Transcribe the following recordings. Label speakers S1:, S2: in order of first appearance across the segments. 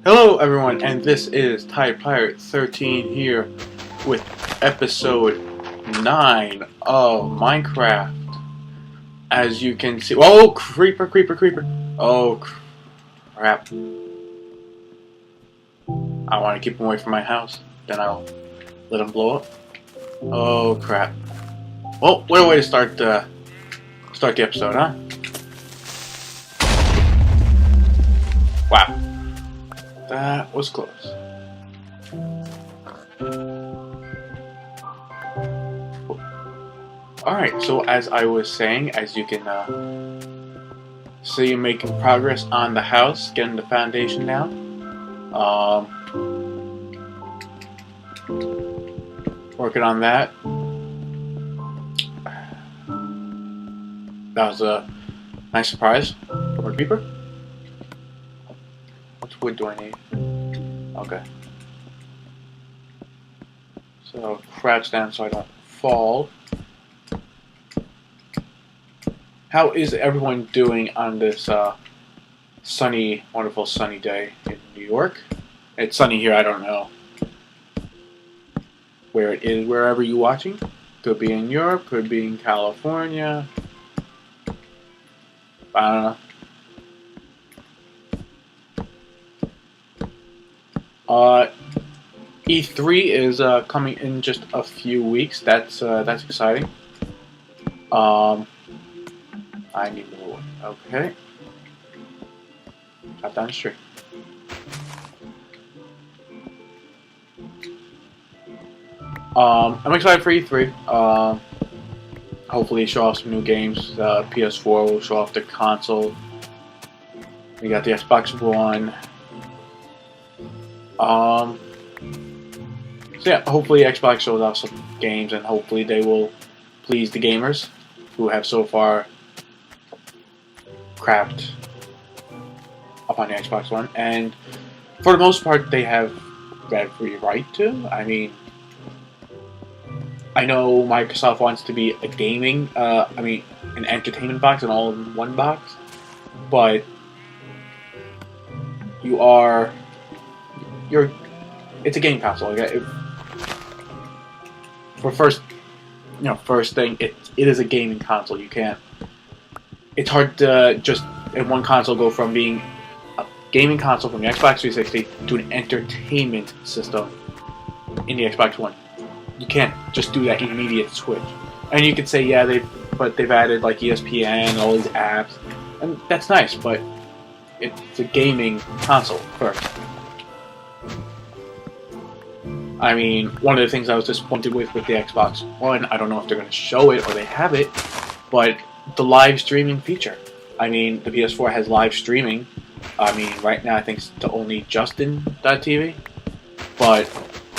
S1: Hello everyone, and this is Tide Pirate 13 here with episode 9 of Minecraft. As you can see, oh, creeper. Oh, crap. I want to keep him away from my house, then I'll let him blow up. Oh, crap. Well, what a way to start the episode, huh? Wow. That was close. Alright, so as I was saying, as you can see, making progress on the house, getting the foundation down. Working on that. That was a nice surprise. More creeper. What wood do I need? Okay. So crouch down so I don't fall. How is everyone doing on this sunny, wonderful sunny day in New York? It's sunny here, I don't know where it is, wherever you're watching. Could be in Europe, could be in California. I don't know. E3 is coming in just a few weeks. That's exciting. I need more wood. Okay. Chop down the tree. I'm excited for E3. Hopefully show off some new games. PS4 will show off the console. We got the Xbox One. So yeah, hopefully Xbox shows off some games, and hopefully they will please the gamers who have so far crapped up on the Xbox One. And for the most part, they have every right to. I mean, I know Microsoft wants to be a gaming, an entertainment box, an all-in-one box, but it's a game console. First thing, it is a gaming console. You can't. It's hard to just in one console go from being a gaming console from the Xbox 360 to an entertainment system in the Xbox One. You can't just do that immediate switch. And you could say, yeah, they've added like ESPN and all these apps, and that's nice, but it's a gaming console first. I mean, one of the things I was disappointed with the Xbox One, I don't know if they're going to show it or they have it, but the live streaming feature. I mean, the PS4 has live streaming. I mean, right now I think it's to only Justin.tv, but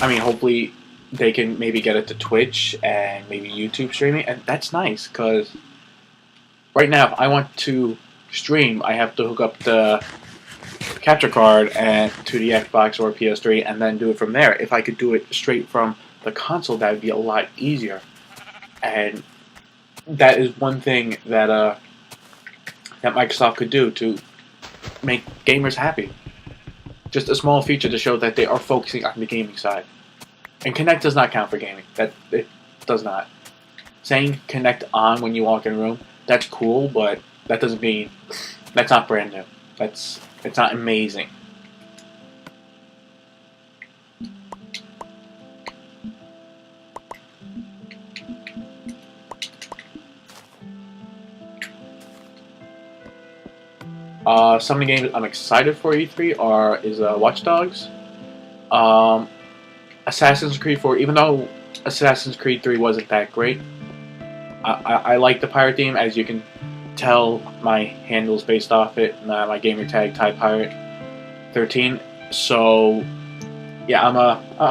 S1: I mean, hopefully they can maybe get it to Twitch and maybe YouTube streaming, and that's nice, because right now if I want to stream, I have to hook up the capture card and to the Xbox or PS3 and then do it from there. If I could do it straight from the console, that would be a lot easier. And that is one thing that Microsoft could do to make gamers happy. Just a small feature to show that they are focusing on the gaming side. And Kinect does not count for gaming. It does not. Saying Kinect on when you walk in a room, that's cool, but that doesn't mean that's not brand new. It's not amazing. Some of the games I'm excited for E3 is Watch Dogs, Assassin's Creed 4. Even though Assassin's Creed 3 wasn't that great, I like the pirate theme. As you can tell, my handle's based off it, my gamer tag Tide Pirate 13. So yeah, I'm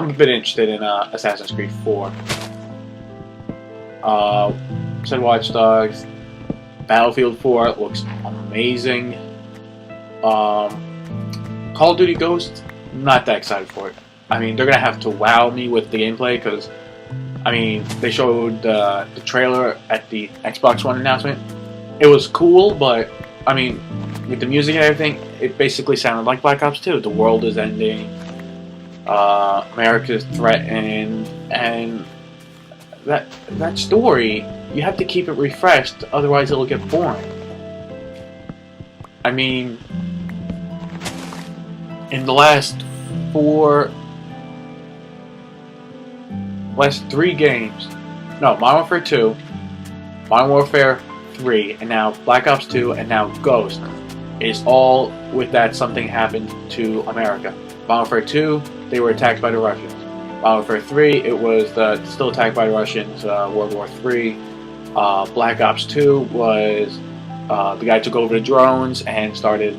S1: a bit interested in Assassin's Creed 4. Said Watch Dogs. Battlefield 4 looks amazing. Call of Duty Ghosts, not that excited for it. I mean, they're gonna have to wow me with the gameplay, because I mean, they showed the trailer at the Xbox One announcement. It was cool, but I mean, with the music and everything, it basically sounded like Black Ops 2. The world is ending, America's threatened, and that story, you have to keep it refreshed, otherwise it'll get boring. I mean, in the last three games, no, Modern Warfare 2, Modern Warfare 3, and now Black Ops 2, and now Ghost, is all with that something happened to America. Modern Warfare 2, they were attacked by the Russians. Modern Warfare 3, it was still attacked by the Russians, World War 3. Black Ops 2 was the guy took over the drones and started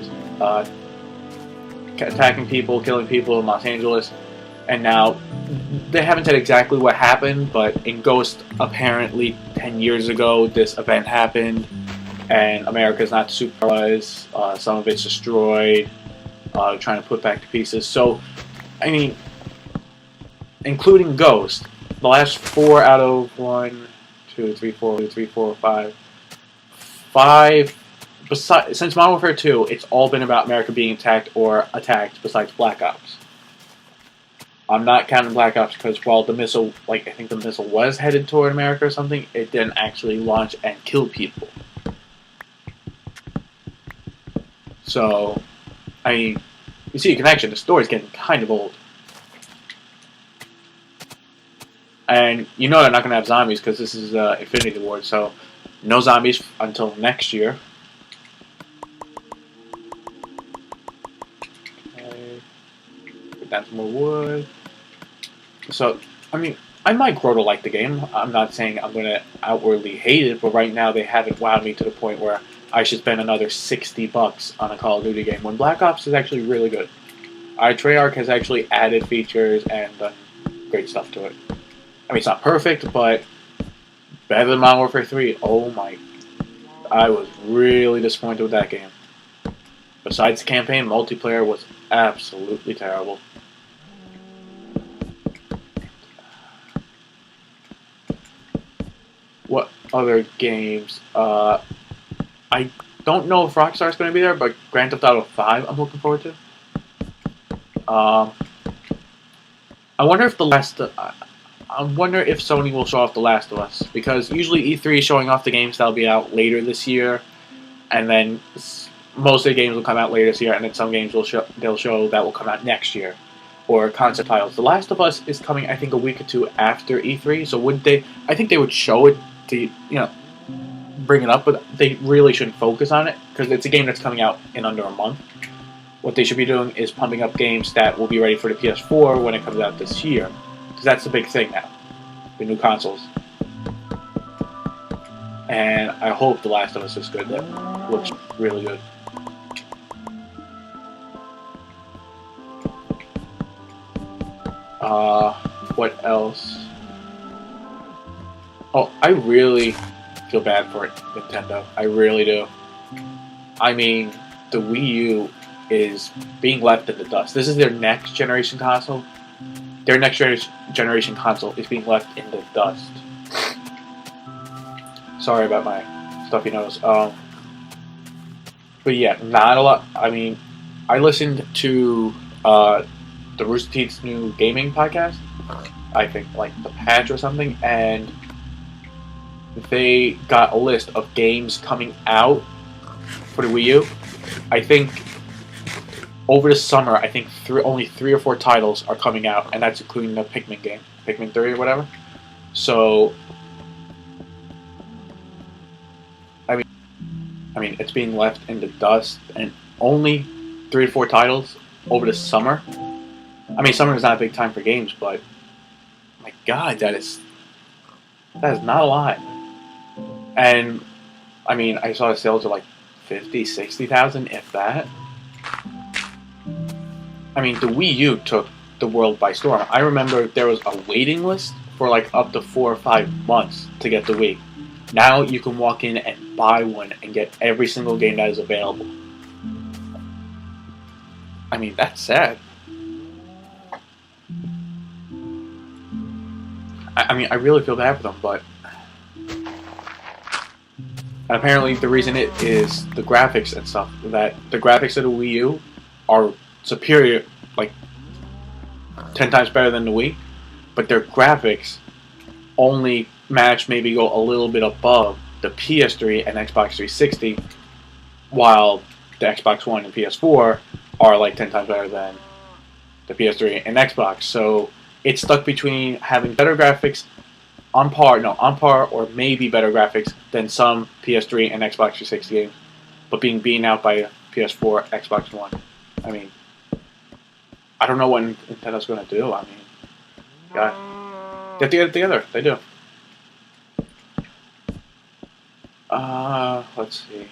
S1: attacking people, killing people in Los Angeles. And now, they haven't said exactly what happened, but in Ghost, apparently 10 years ago, this event happened, and America's not supervised. Some of it's destroyed, trying to put back to pieces. So, I mean, including Ghost, the last 4 out of 1, 2, 3, 4, 5, since Modern Warfare 2, it's all been about America being attacked or attacked, besides Black Ops. I'm not counting Black Ops because while the missile, I think the missile was headed toward America or something, it didn't actually launch and kill people. So, I mean, you see a connection. The story's getting kind of old. And you know they're not going to have zombies because this is Infinity Ward, so no zombies until next year. Put down some more wood. So, I mean, I might grow to like the game. I'm not saying I'm going to outwardly hate it, but right now they haven't wowed me to the point where I should spend another $60 on a Call of Duty game, when Black Ops is actually really good. Treyarch has actually added features and done great stuff to it. I mean, it's not perfect, but better than Modern Warfare 3. Oh my... I was really disappointed with that game. Besides the campaign, multiplayer was absolutely terrible. What other games? I don't know if Rockstar's going to be there, but Grand Theft Auto 5 I'm looking forward to. I wonder if I wonder if Sony will show off The Last of Us, because usually E3 is showing off the games that'll be out later this year, and then most of the games will come out later this year, and then some games they'll show that will come out next year, or concept titles. The Last of Us is coming, I think, a week or two after E3, so I think they would show it to, bring it up, but they really shouldn't focus on it, because it's a game that's coming out in under a month. What they should be doing is pumping up games that will be ready for the PS4 when it comes out this year. Because that's the big thing now. The new consoles. And I hope The Last of Us is good. That looks really good. What else? Oh, I really feel bad for it, Nintendo. I really do. I mean, the Wii U is being left in the dust. This is their next generation console. Their next generation console is being left in the dust. Sorry about my stuffy nose. But yeah, not a lot. I mean, I listened to the Rooster Teeth's new gaming podcast. I think like The Patch or something, and they got a list of games coming out for the Wii U. I think over the summer, I think only 3 or 4 titles are coming out, and that's including the Pikmin game, Pikmin 3 or whatever. So, I mean, it's being left in the dust, and only 3 or 4 titles over the summer. I mean, summer is not a big time for games, but my God, that is not a lot. And I mean, I saw the sales are like 50, 60,000, if that. I mean, the Wii U took the world by storm. I remember there was a waiting list for like up to 4 or 5 months to get the Wii. Now you can walk in and buy one and get every single game that is available. I mean, that's sad. I mean, I really feel bad for them, but And apparently the reason it is the graphics and stuff, that the graphics of the Wii U are superior, like 10 times better than the Wii, but their graphics only match, maybe go a little bit above the PS3 and Xbox 360, while the Xbox One and PS4 are like 10 times better than the PS3 and Xbox. So it's stuck between having better graphics on par or maybe better graphics than some PS3 and Xbox 360 games, but being beaten out by PS4, Xbox One. I mean, I don't know what Nintendo's going to do. I mean, yeah, get together. They do. Let's see.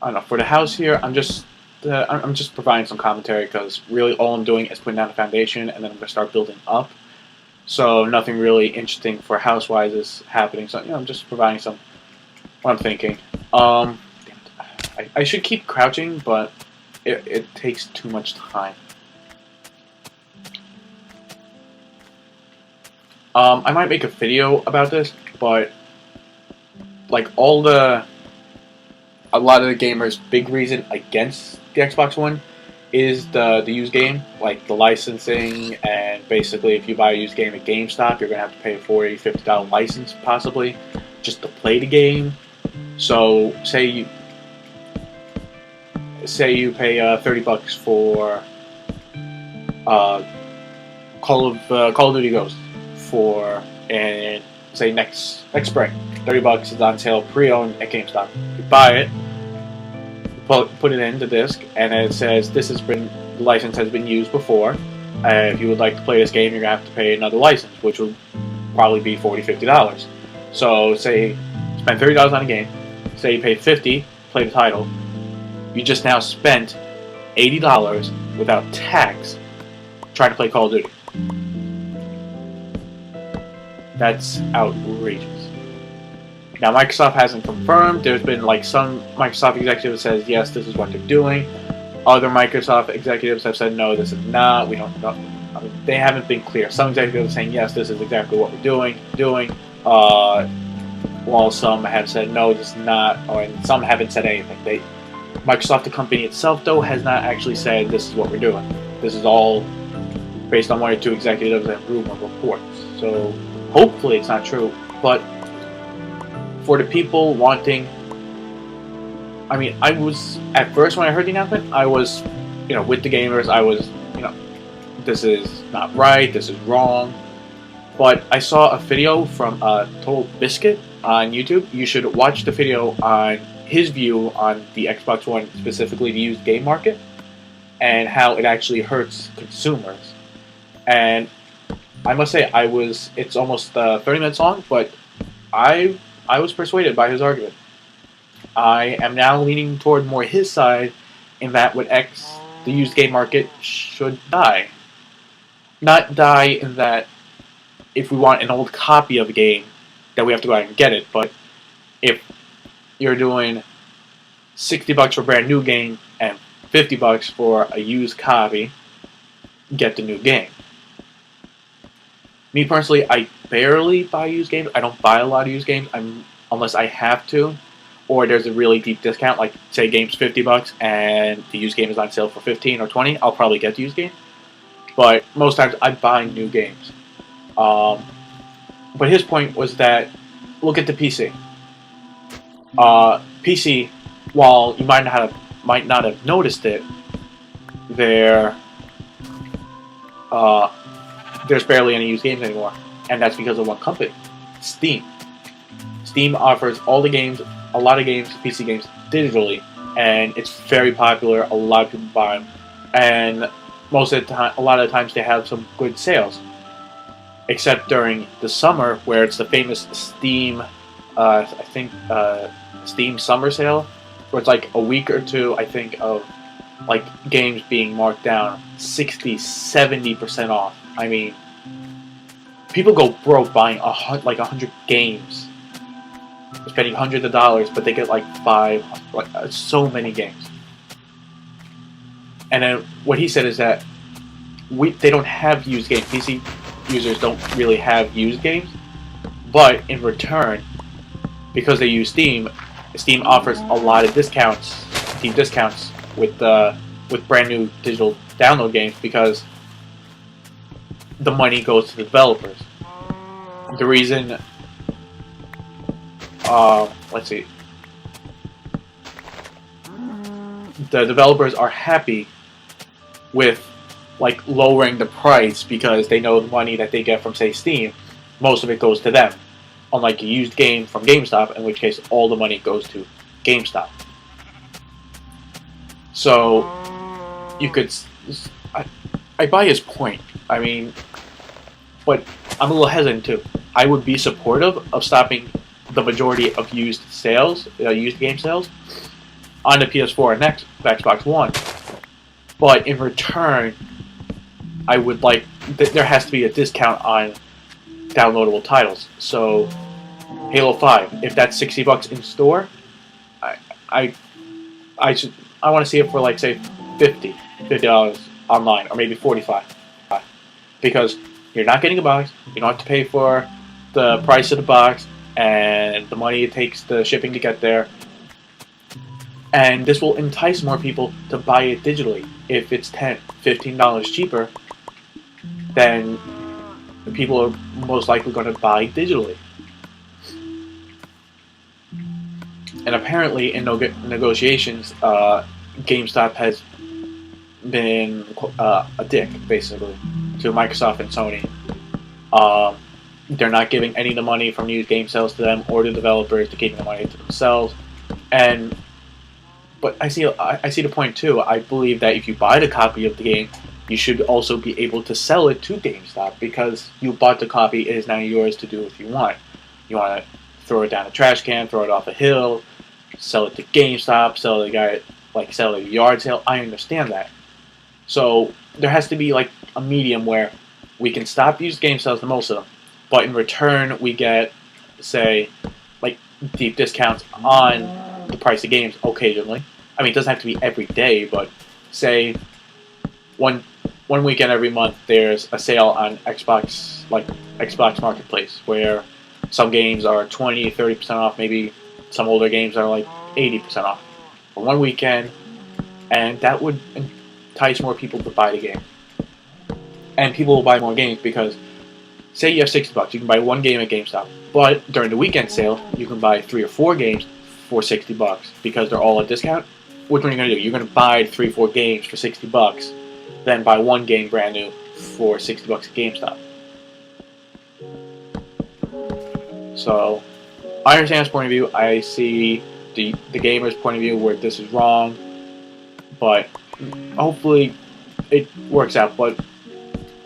S1: I don't know. For the house here, I'm just providing some commentary because really all I'm doing is putting down the foundation, and then I'm gonna start building up. So nothing really interesting for house-wise is happening. So I'm just providing some what I'm thinking. I should keep crouching, but it takes too much time. I might make a video about this, but like a lot of the gamers' big reason against the Xbox One is the used game, like the licensing, and basically if you buy a used game at GameStop, you're going to have to pay a $40, $50 license possibly just to play the game. So say you pay $30 for Call of Duty Ghosts and say next spring. $30 is on sale pre-owned at GameStop. You buy it, put it in the disc, and it says the license has been used before. If you would like to play this game, you're gonna have to pay another license, which will probably be $40, $50. So say spend $30 on a game. Say you pay $50, play the title. You just now spent $80 without tax trying to play Call of Duty. That's outrageous. Now, Microsoft hasn't confirmed. There's been like some Microsoft executive says, yes, this is what they're doing. Other Microsoft executives have said, no, this is not. We don't know. I mean, they haven't been clear. Some executives are saying, yes, this is exactly what we're doing. While some have said, no, this is not. And some haven't said anything. Microsoft, the company itself, though, has not actually said, this is what we're doing. This is all based on one or two executives and rumor reports. So hopefully it's not true. But for the people wanting, I mean, I was, at first when I heard the announcement, I was, with the gamers, I was, this is not right, this is wrong. But I saw a video from Total Biscuit on YouTube. You should watch the video on his view on the Xbox One, specifically the used game market, and how it actually hurts consumers. And I must say, it's almost 30 minutes long, but I was persuaded by his argument. I am now leaning toward more his side in that the used game market should die. Not die in that if we want an old copy of a game that we have to go out and get it, but if you're doing $60 for a brand new game and $50 for a used copy, get the new game. Me personally, I barely buy used games. I don't buy a lot of used games unless I have to, or there's a really deep discount. Like say, game's $50 and the used game is on sale for $15 or $20. I'll probably get the used game. But most times, I buy new games. But his point was that look at the PC. PC, while you might not have noticed it, there's barely any used games anymore, and that's because of one company, Steam. Steam offers a lot of games, PC games, digitally, and it's very popular. A lot of people buy them, and a lot of the times they have some good sales. Except during the summer, where it's the famous Steam, Steam summer sale, where it's like a week or two, I think, of like games being marked down 60-70% off. I mean, people go broke buying 100 games, spending hundreds of dollars, but they get so many games. And then what he said is that they don't have used games. PC users don't really have used games, but in return, because they use Steam. Steam offers a lot of discounts, deep discounts with brand new digital download games because the money goes to the developers. The reason, let's see, the developers are happy with like lowering the price because they know the money that they get from, say, Steam, most of it goes to them. Unlike a used game from GameStop, in which case all the money goes to GameStop. So you could, I buy his point. I mean, but I'm a little hesitant too. I would be supportive of stopping the majority of used sales, used game sales, on the PS4 and Xbox One. But in return, I would like there has to be a discount on downloadable titles. So Halo 5, if that's $60 in store, I want to see it for like say $50 online, or maybe $45, because you're not getting a box. You don't have to pay for the price of the box and the money it takes the shipping to get there. And this will entice more people to buy it digitally. If it's $15 cheaper, then people are most likely going to buy digitally. And apparently, in negotiations, GameStop has been a dick, basically, to Microsoft and Sony. They're not giving any of the money from used game sales to them or to developers. They're keeping the money to themselves. But I see the point too. I believe that if you buy the copy of the game, you should also be able to sell it to GameStop because you bought the copy. It is now yours to do if you want. You want to throw it down a trash can, throw it off a hill, sell it to GameStop, sell it to the guy sell it at a yard sale. I understand that. So there has to be like a medium where we can stop used game sales to most of them, but in return we get, say, like deep discounts on the price of games occasionally. I mean, it doesn't have to be every day, but say one weekend every month there's a sale on Xbox, like Xbox Marketplace, where some games are 20-30% off, maybe some older games are like 80% off for one weekend, and that would entice more people to buy the game. And people will buy more games because, say you have $60, you can buy one game at GameStop, but during the weekend sale, you can buy 3 or 4 games for $60 because they're all on discount. Which one are you going to do? You're going to buy 3 or 4 games for $60, then buy one game brand new for $60 at GameStop. So, I understand his point of view. I see the gamer's point of view where this is wrong, but hopefully it works out. But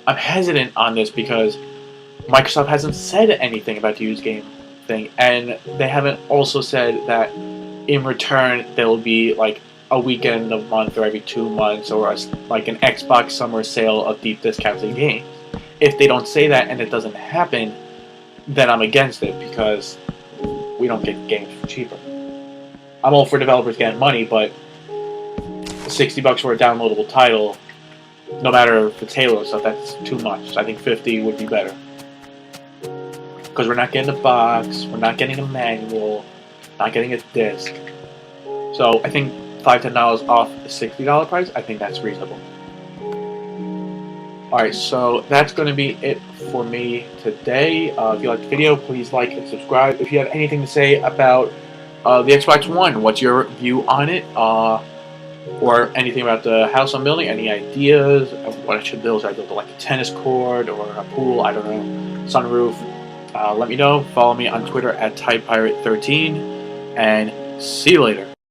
S1: I'm hesitant on this because Microsoft hasn't said anything about the used game thing, and they haven't also said that in return there will be like a weekend a month or every 2 months or like an Xbox summer sale of deep discounts in games. If they don't say that and it doesn't happen, then I'm against it because we don't get games for cheaper. I'm all for developers getting money, but $60 for a downloadable title, no matter if it's Halo or stuff, that's too much. I think $50 would be better. Because we're not getting a box, we're not getting a manual, not getting a disc. So I think $5-10 off the $60 price, I think that's reasonable. Alright, so that's going to be it for me today. If you liked the video, please like and subscribe. If you have anything to say about the Xbox One, what's your view on it? Or anything about the house I'm building, any ideas of what I should build? Should I build like a tennis court or a pool? I don't know. Sunroof. Let me know. Follow me on Twitter at TidePirate13. And see you later.